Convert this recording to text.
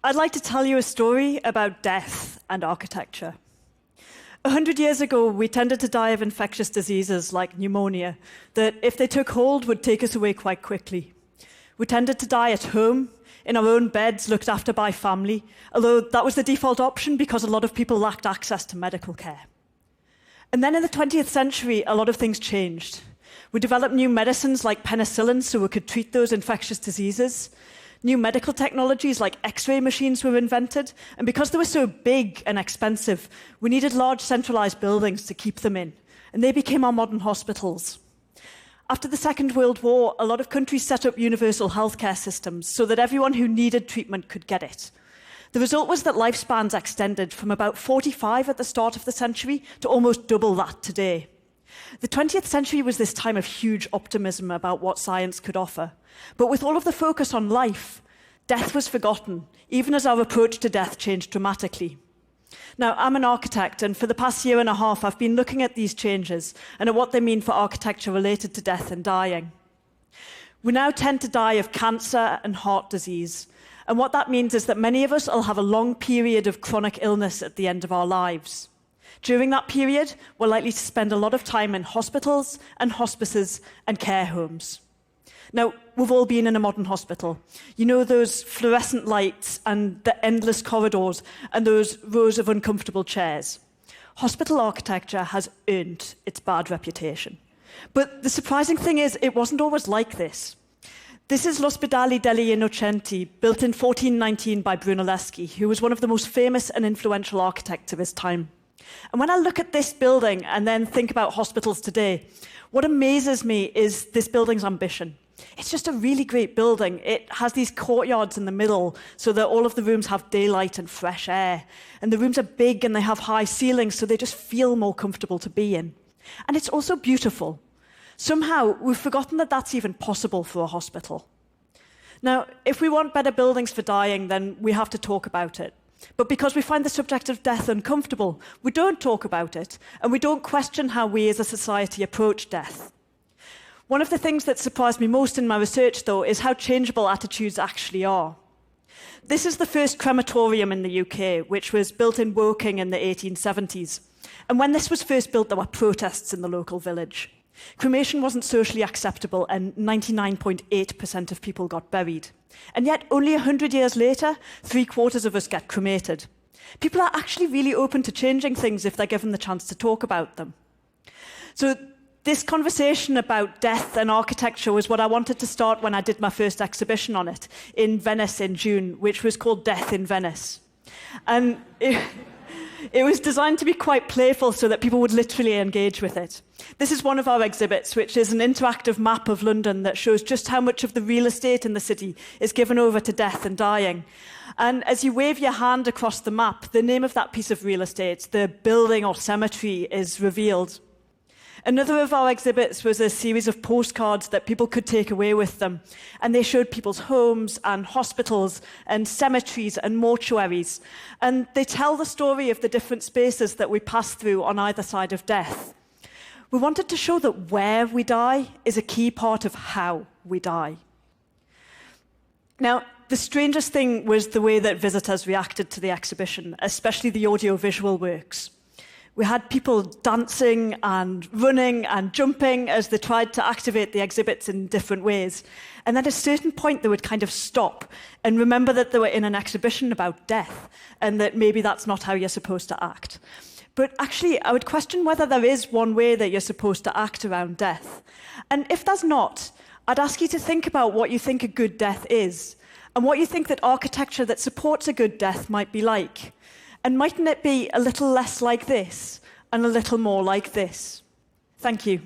I'd like to tell you a story about death and architecture. 100 years ago, we tended to die of infectious diseases like pneumonia that, if they took hold, would take us away quite quickly. We tended to die at home, in our own beds, looked after by family, although that was the default option because a lot of people lacked access to medical care. And then in the 20th century, a lot of things changed. We developed new medicines like penicillin so we could treat those infectious diseases. New medical technologies like X-ray machines were invented, and because they were so big and expensive, we needed large centralized buildings to keep them in, and they became our modern hospitals. After the Second World War, a lot of countries set up universal healthcare systems so that everyone who needed treatment could get it. The result was that lifespans extended from about 45 at the start of the century to almost double that today. The 20th century was this time of huge optimism about what science could offer. But with all of the focus on life, death was forgotten, even as our approach to death changed dramatically. Now, I'm an architect, and for the past year and a half, I've been looking at these changes and at what they mean for architecture related to death and dying. We now tend to die of cancer and heart disease, and what that means is that many of us will have a long period of chronic illness at the end of our lives. During that period, we're likely to spend a lot of time in hospitals and hospices and care homes. Now, we've all been in a modern hospital. You know those fluorescent lights and the endless corridors and those rows of uncomfortable chairs. Hospital architecture has earned its bad reputation. But the surprising thing is, it wasn't always like this. This is L'Ospedale degli Innocenti, built in 1419 by Brunelleschi, who was one of the most famous and influential architects of his time. And when I look at this building and then think about hospitals today, what amazes me is this building's ambition. It's just a really great building. It has these courtyards in the middle so that all of the rooms have daylight and fresh air. And the rooms are big and they have high ceilings, so they just feel more comfortable to be in. And it's also beautiful. Somehow, we've forgotten that that's even possible for a hospital. Now, if we want better buildings for dying, then we have to talk about it. But because we find the subject of death uncomfortable, we don't talk about it, and we don't question how we as a society approach death. One of the things that surprised me most in my research, though, is how changeable attitudes actually are. This is the first crematorium in the UK, which was built in Woking in the 1870s. And when this was first built, there were protests in the local village. Cremation wasn't socially acceptable, and 99.8% of people got buried. And yet, only 100 years later, 3/4 of us get cremated. People are actually really open to changing things if they're given the chance to talk about them. So this conversation about death and architecture was what I wanted to start when I did my first exhibition on it in Venice in June, which was called Death in Venice. And it was designed to be quite playful so that people would literally engage with it. This is one of our exhibits, which is an interactive map of London that shows just how much of the real estate in the city is given over to death and dying. And as you wave your hand across the map, the name of that piece of real estate, the building or cemetery, is revealed. Another of our exhibits was a series of postcards that people could take away with them. And they showed people's homes and hospitals and cemeteries and mortuaries. And they tell the story of the different spaces that we pass through on either side of death. We wanted to show that where we die is a key part of how we die. Now, the strangest thing was the way that visitors reacted to the exhibition, especially the audiovisual works. We had people dancing and running and jumping as they tried to activate the exhibits in different ways. And at a certain point, they would kind of stop and remember that they were in an exhibition about death and that maybe that's not how you're supposed to act. But actually, I would question whether there is one way that you're supposed to act around death. And if there's not, I'd ask you to think about what you think a good death is and what you think that architecture that supports a good death might be like. And mightn't it be a little less like this and a little more like this? Thank you.